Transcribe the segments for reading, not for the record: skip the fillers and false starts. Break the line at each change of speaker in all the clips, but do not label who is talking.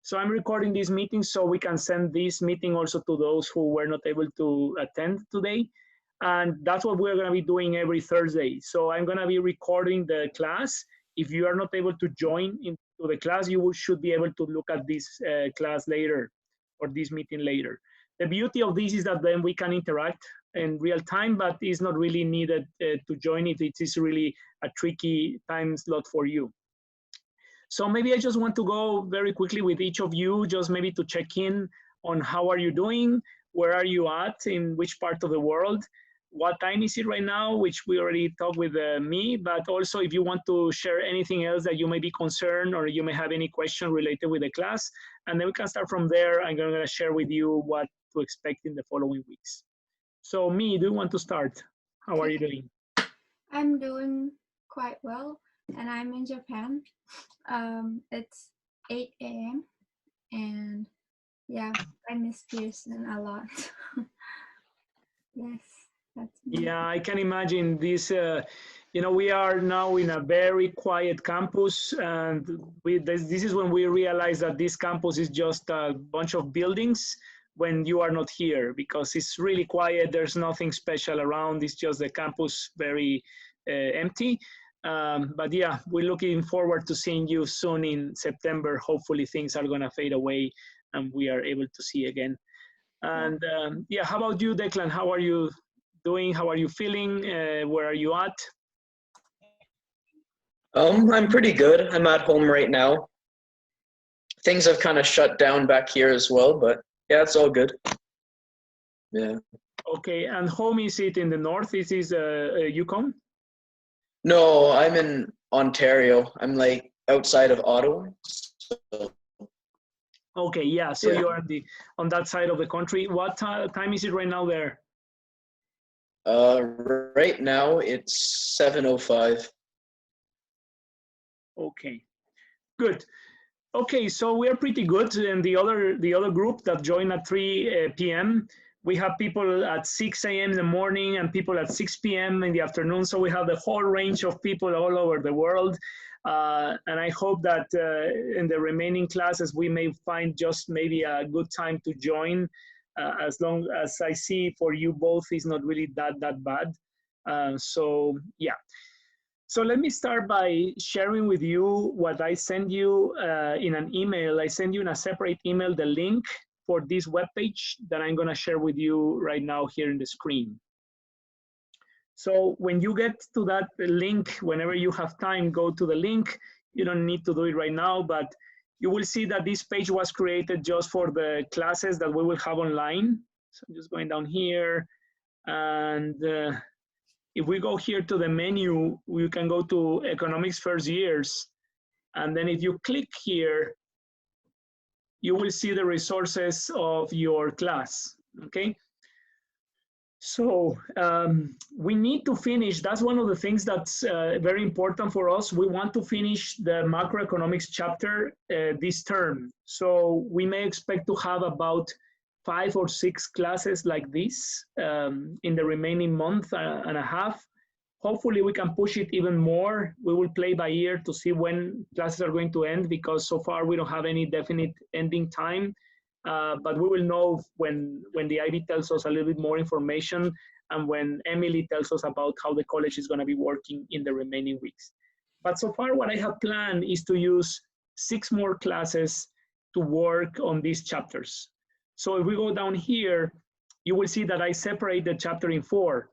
So I'm recording this meeting so we can send this meeting also to those who were not able to attend today. And that's what we're going to be doing every Thursday. So I'm going to be recording the class. If you are not able to join into the class, you should be able to look at this class later or this meeting later. The beauty of this is that then we can interact in real time, but it's not really needed to join it. It is really a tricky time slot for you. So maybe I just want to go very quickly with each of you, just maybe to check in on how are you doing, where are you at, in which part of the world, what time is it right now, which we already talked with me, but also if you want to share anything else that you may be concerned or you may have any question related with the class, and then we can start from there. I'm going to share with you what to expect in the following weeks. So me, do you want to start? How are you doing?
I'm doing quite well, and I'm in Japan. It's 8 a.m. and yeah, I miss Pearson a lot. Yes, that's me.
Yeah, I can imagine this. We are now in a very quiet campus, and this is when we realize that this campus is just a bunch of buildings when you are not here, because it's really quiet. There's nothing special around. It's just the campus very empty. But yeah, we're looking forward to seeing you soon in September. Hopefully things are gonna fade away and we are able to see again. And yeah, how about you, Declan? How are you doing? How are you feeling? Where are you at?
I'm pretty good. I'm at home right now. Things have kind of shut down back here as well, but yeah, it's all good. Yeah.
Okay, and home, is it in the north? Is this Yukon?
No, I'm in Ontario. I'm like outside of Ottawa. So,
okay, yeah, so
yeah.
you're on that side of the country. What time is it right now there?
Right now it's 7:05.
Okay, good. Okay, so we're pretty good. And the other group that joined at 3 p.m., we have people at 6 a.m. in the morning and people at 6 p.m. in the afternoon. So we have the whole range of people all over the world. And I hope that in the remaining classes, we may find just maybe a good time to join. As long as I see for you both is not really that bad. So yeah. So let me start by sharing with you what I send you in an email. I send you in a separate email the link for this webpage that I'm going to share with you right now here in the screen. So when you get to that link, whenever you have time, go to the link. You don't need to do it right now, but you will see that this page was created just for the classes that we will have online. So I'm just going down here, and if we go here to the menu, we can go to economics first years. And then if you click here, you will see the resources of your class, okay? So we need to finish, that's one of the things that's very important for us. We want to finish the macroeconomics chapter this term. So we may expect to have about 5 or 6 classes like this in the remaining month and a half. Hopefully we can push it even more. We will play by ear to see when classes are going to end, because so far we don't have any definite ending time. But we will know when the IB tells us a little bit more information and when Emily tells us about how the college is going to be working in the remaining weeks. But so far what I have planned is to use 6 more classes to work on these chapters. So if we go down here, you will see that I separate the chapter in 4.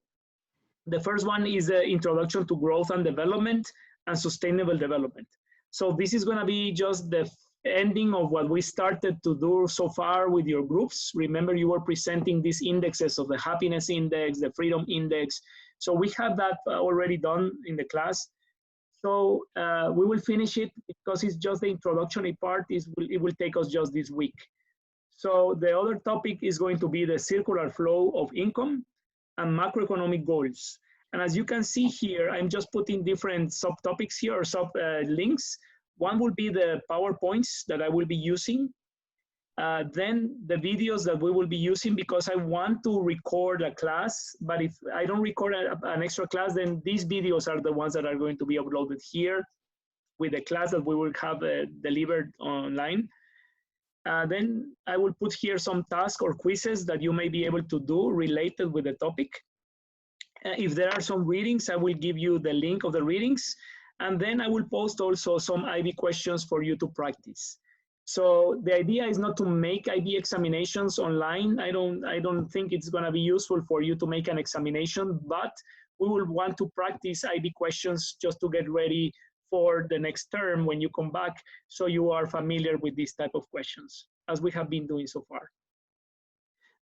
The first one is the introduction to growth and development and sustainable development. So this is going to be just the ending of what we started to do so far with your groups. Remember, you were presenting these indexes of the happiness index, the freedom index. So we have that already done in the class. So we will finish it because it's just the introductory part. It will take us just this week. So the other topic is going to be the circular flow of income and macroeconomic goals. And as you can see here, I'm just putting different subtopics here or sub links. One will be the PowerPoints that I will be using. Then the videos that we will be using, because I want to record a class, but if I don't record an extra class, then these videos are the ones that are going to be uploaded here with the class that we will have delivered online. Then I will put here some tasks or quizzes that you may be able to do related with the topic. If there are some readings, I will give you the link of the readings. And then I will post also some IB questions for you to practice. So the idea is not to make IB examinations online. I don't think it's going to be useful for you to make an examination, but we will want to practice IB questions just to get ready for the next term when you come back, so you are familiar with this type of questions, as we have been doing so far.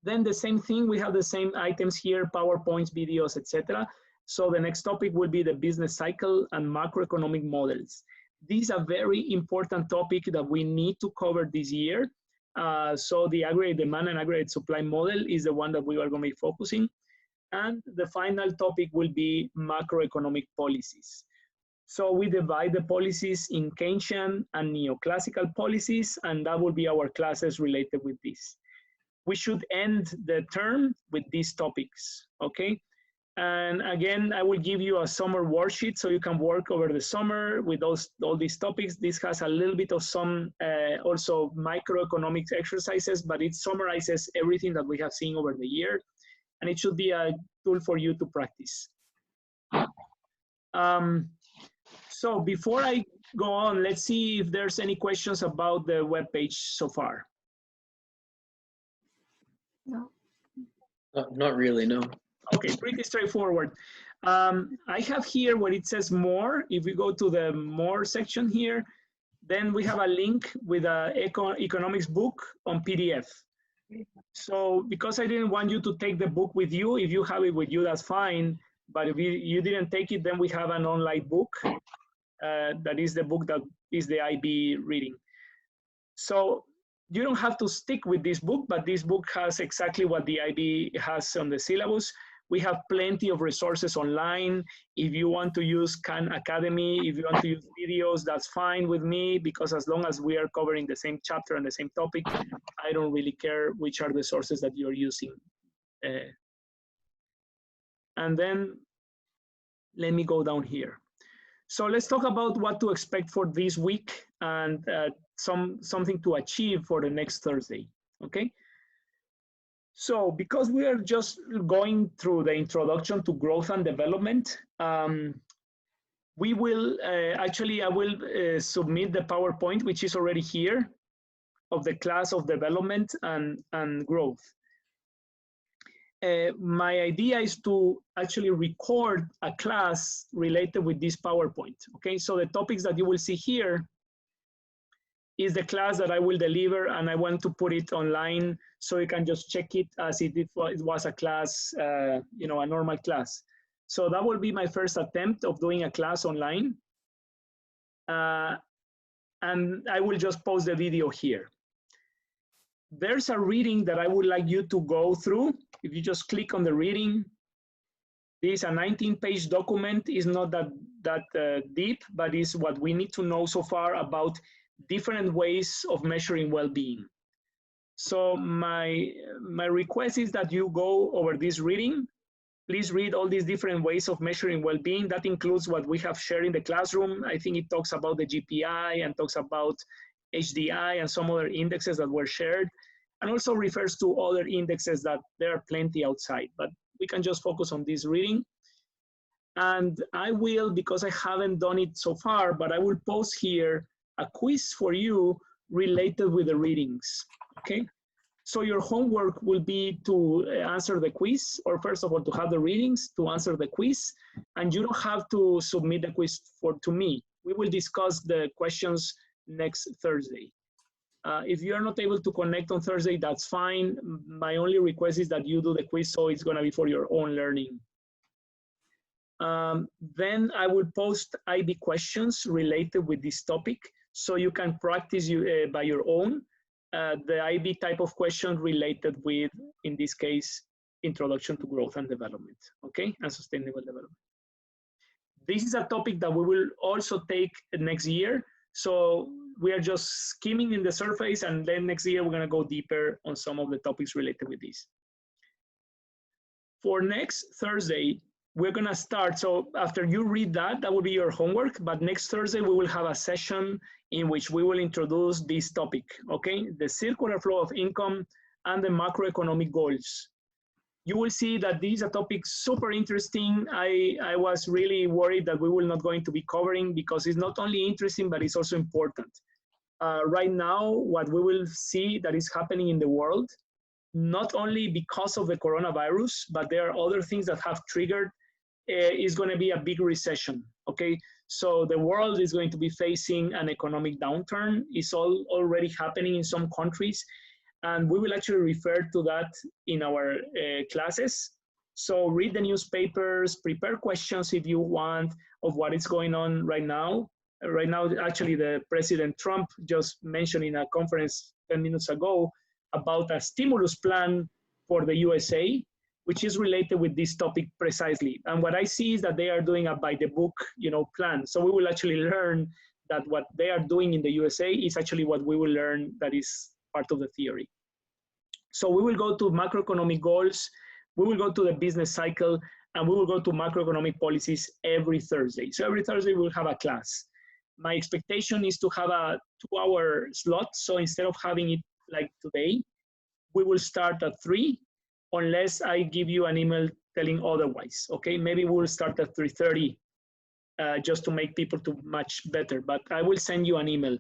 Then the same thing, we have the same items here, PowerPoints, videos, etc. So the next topic will be the business cycle and macroeconomic models. This is a very important topic that we need to cover this year. So the aggregate demand and aggregate supply model is the one that we are going to be focusing. And the final topic will be macroeconomic policies. So we divide the policies in Keynesian and neoclassical policies, and that will be our classes related with this. We should end the term with these topics, okay? And again, I will give you a summer worksheet so you can work over the summer with all these topics. This has a little bit of some also microeconomics exercises, but it summarizes everything that we have seen over the year, and it should be a tool for you to practice. So before I go on, let's see if there's any questions about the web page so far.
No.
Not really, no.
Okay, pretty straightforward. I have here where it says more. If we go to the more section here, then we have a link with a economics book on PDF. So because I didn't want you to take the book with you, if you have it with you, that's fine. But if you didn't take it, then we have an online book. That is the book that is the IB reading. So you don't have to stick with this book, but this book has exactly what the IB has on the syllabus. We have plenty of resources online. If you want to use Khan Academy, if you want to use videos, that's fine with me, because as long as we are covering the same chapter and the same topic, I don't really care which are the sources that you're using. And then let me go down here. So let's talk about what to expect for this week and something to achieve for the next Thursday, okay? So because we are just going through the introduction to growth and development, we will, actually I will submit the PowerPoint, which is already here, of the class of development and growth. My idea is to actually record a class related with this PowerPoint, okay? So the topics that you will see here is the class that I will deliver, and I want to put it online so you can just check it as if it was a class, you know, a normal class. So that will be my first attempt of doing a class online. And I will just post the video here. There's a reading that I would like you to go through. If you just click on the reading, this is a 19-page document. It's not that deep, but it's what we need to know so far about different ways of measuring well-being. So my request is that you go over this reading. Please read all these different ways of measuring well-being. That includes what we have shared in the classroom. I think it talks about the GPI and talks about HDI and some other indexes that were shared, and also refers to other indexes that there are plenty outside, but we can just focus on this reading. And I will, because I haven't done it so far, but I will post here a quiz for you related with the readings, okay? So your homework will be to answer the quiz, or first of all, to have the readings, to answer the quiz, and you don't have to submit the quiz to me. We will discuss the questions next Thursday. If you are not able to connect on Thursday, that's fine. My only request is that you do the quiz, so it's going to be for your own learning. Then I will post IB questions related with this topic, so you can practice by your own the IB type of question related with, in this case, introduction to growth and development, okay, and sustainable development. This is a topic that we will also take next year. So we are just skimming in the surface, and then next year we're going to go deeper on some of the topics related with this. For next Thursday, we're going to start. So after you read that, that will be your homework. But next Thursday, we will have a session in which we will introduce this topic, okay? The circular flow of income and the macroeconomic goals. You will see that this is a topic super interesting. I was really worried that we will not going to be covering because it's not only interesting, but it's also important. Right now, what we will see that is happening in the world, not only because of the coronavirus, but there are other things that have triggered, is going to be a big recession, okay? So the world is going to be facing an economic downturn. It's already happening in some countries, and we will actually refer to that in our classes. So read the newspapers, prepare questions if you want of what is going on right now. Right now, actually, the President Trump just mentioned in a conference 10 minutes ago about a stimulus plan for the USA, which is related with this topic precisely. And what I see is that they are doing a by the book, plan. So we will actually learn that what they are doing in the USA is actually what we will learn that is part of the theory. So we will go to macroeconomic goals, we will go to the business cycle, and we will go to macroeconomic policies every Thursday. So every Thursday we'll have a class. My expectation is to have a 2-hour slot. So instead of having it like today, we will start at 3, unless I give you an email telling otherwise, okay? Maybe we'll start at 3:30 just to make people to match better, but I will send you an email.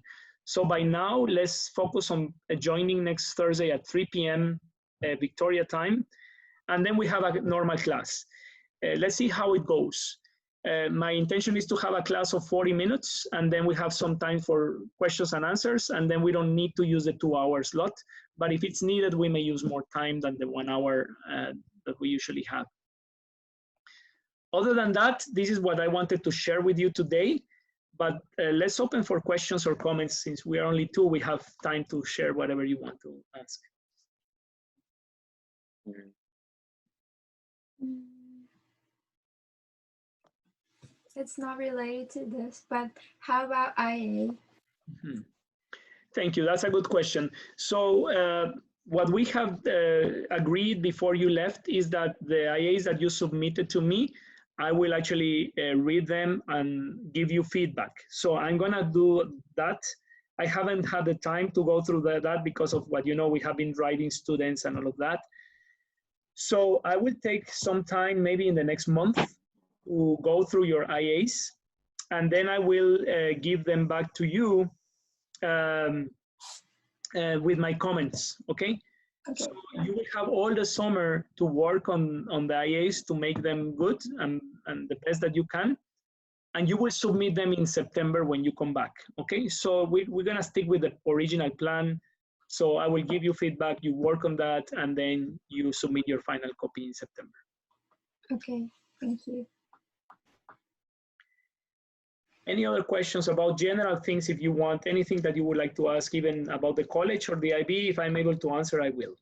So by now, let's focus on joining next Thursday at 3 p.m. Victoria time, and then we have a normal class. Let's see how it goes. My intention is to have a class of 40 minutes, and then we have some time for questions and answers, and then we don't need to use the 2-hour slot. But if it's needed, we may use more time than the 1 hour that we usually have. Other than that, this is what I wanted to share with you today. But let's open for questions or comments. Since we are only 2, we have time to share whatever you want to ask.
It's not related to this, but how about IA?
Thank you. That's a good question. So what we have agreed before you left is that the IAs that you submitted to me, I will actually read them and give you feedback. So I'm going to do that. I haven't had the time to go through that because of what, we have been writing students and all of that. So I will take some time, maybe in the next month, to go through your IAs, and then I will give them back to you with my comments, okay? So you will have all the summer to work on the IAs to make them good and the best that you can. And you will submit them in September when you come back, okay? So we're gonna stick with the original plan. So I will give you feedback, you work on that, and then you submit your final copy in September.
Okay, thank you.
Any other questions about general things? If you want anything that you would like to ask, even about the college or the IB, if I'm able to answer, I will.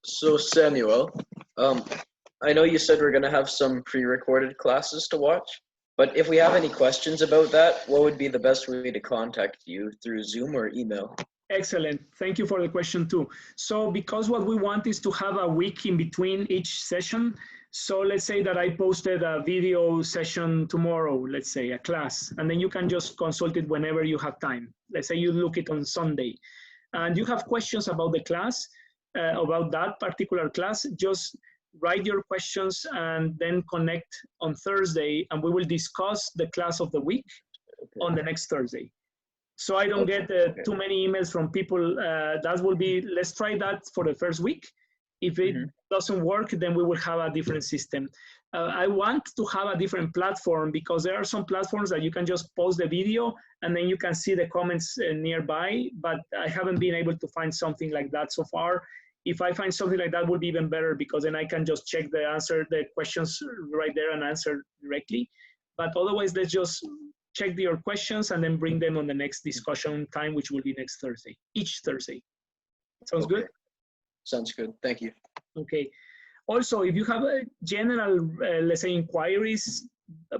So Samuel, I know you said we're going to have some pre-recorded classes to watch, but if we have any questions about that, what would be the best way to contact you, through Zoom or email?
Excellent. Thank you for the question too. So because what we want is to have a week in between each session. So let's say that I posted a video session tomorrow, let's say a class, and then you can just consult it whenever you have time. Let's say you look it on Sunday and you have questions about the class, about that particular class, just write your questions and then connect on Thursday, and we will discuss the class of the week on the next Thursday. So I don't get too many emails from people. That will be, let's try that for the first week. If it doesn't work, then we will have a different system. I want to have a different platform because there are some platforms that you can just post the video and then you can see the comments nearby, but I haven't been able to find something like that so far. If I find something like that, would be even better because then I can just check the questions right there and answer directly. But otherwise, let's just check your questions and then bring them on the next discussion time, which will be next Thursday, each Thursday. Sounds good?
Sounds good. Thank you.
Okay. Also, if you have a general, let's say, inquiries,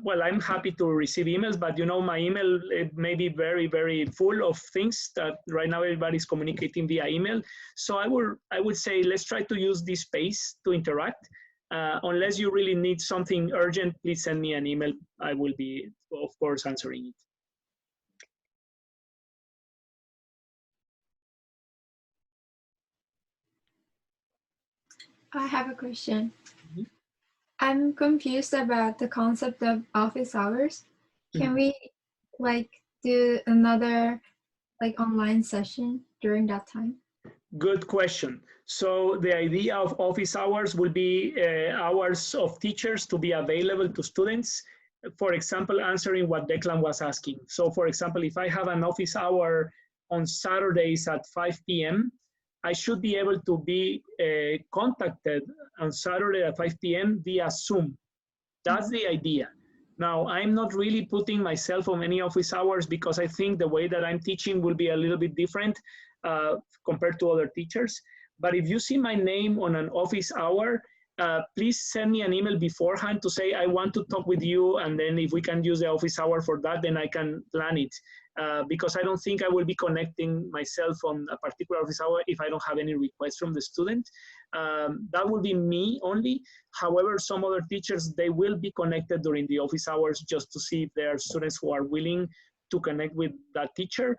well, I'm happy to receive emails, but my email it may be very, very full of things that right now everybody's communicating via email. So I would say let's try to use this space to interact. Unless you really need something urgent, please send me an email. I will be, of course, answering it.
I have a question.
Mhm.
I'm confused about the concept of office hours. Can we like do another like online session during that time?
Good question. So the idea of office hours will be hours of teachers to be available to students. For example, answering what Declan was asking. So for example, if I have an office hour on Saturdays at 5 p.m., I should be able to be contacted on Saturday at 5 p.m. via Zoom. That's the idea. Now, I'm not really putting myself on any office hours because I think the way that I'm teaching will be a little bit different compared to other teachers. But if you see my name on an office hour, please send me an email beforehand to say, I want to talk with you. And then if we can use the office hour for that, then I can plan it. Because I don't think I will be connecting myself on a particular office hour if I don't have any requests from the student. That will be me only. However, some other teachers, they will be connected during the office hours just to see if there are students who are willing to connect with that teacher,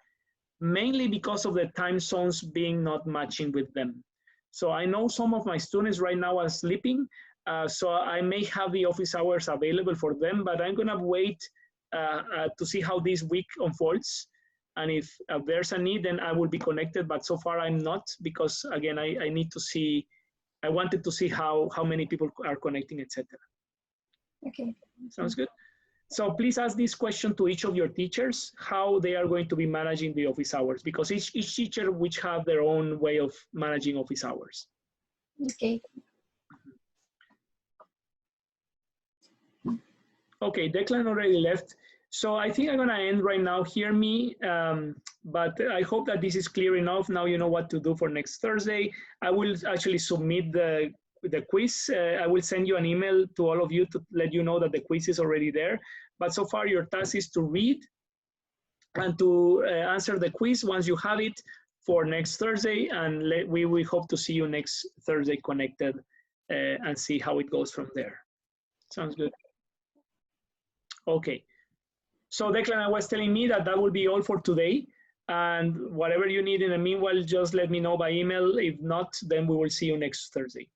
mainly because of the time zones being not matching with them. So I know some of my students right now are sleeping, so I may have the office hours available for them, but I'm gonna wait to see how this week unfolds. And if there's a need, then I will be connected, but so far I'm not, because again, I need to see, I wanted to see how many people are connecting, etc.
Okay.
Sounds good. So please ask this question to each of your teachers, how they are going to be managing the office hours, because each teacher which have their own way of managing office hours.
Okay.
Okay, Declan already left. So I think I'm gonna end right now. Hear me, but I hope that this is clear enough. Now you know what to do for next Thursday. I will actually submit the quiz. I will send you an email to all of you to let you know that the quiz is already there. But so far your task is to read and to answer the quiz once you have it for next Thursday. And we hope to see you next Thursday connected and see how it goes from there. Sounds good. Okay. So Declan was telling me that will be all for today. And whatever you need in the meanwhile, just let me know by email. If not, then we will see you next Thursday.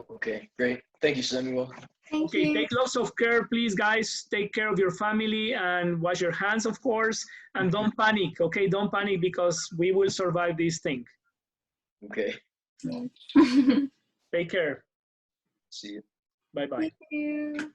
Okay, great. Thank you, Samuel.
Thank
Okay,
you.
take lots of care, please, guys. Take care of your family and wash your hands, of course. And don't panic, okay? Don't panic, because we will survive this thing.
Okay,
Yeah.
Take care.
see you.
Bye-bye.
Thank you.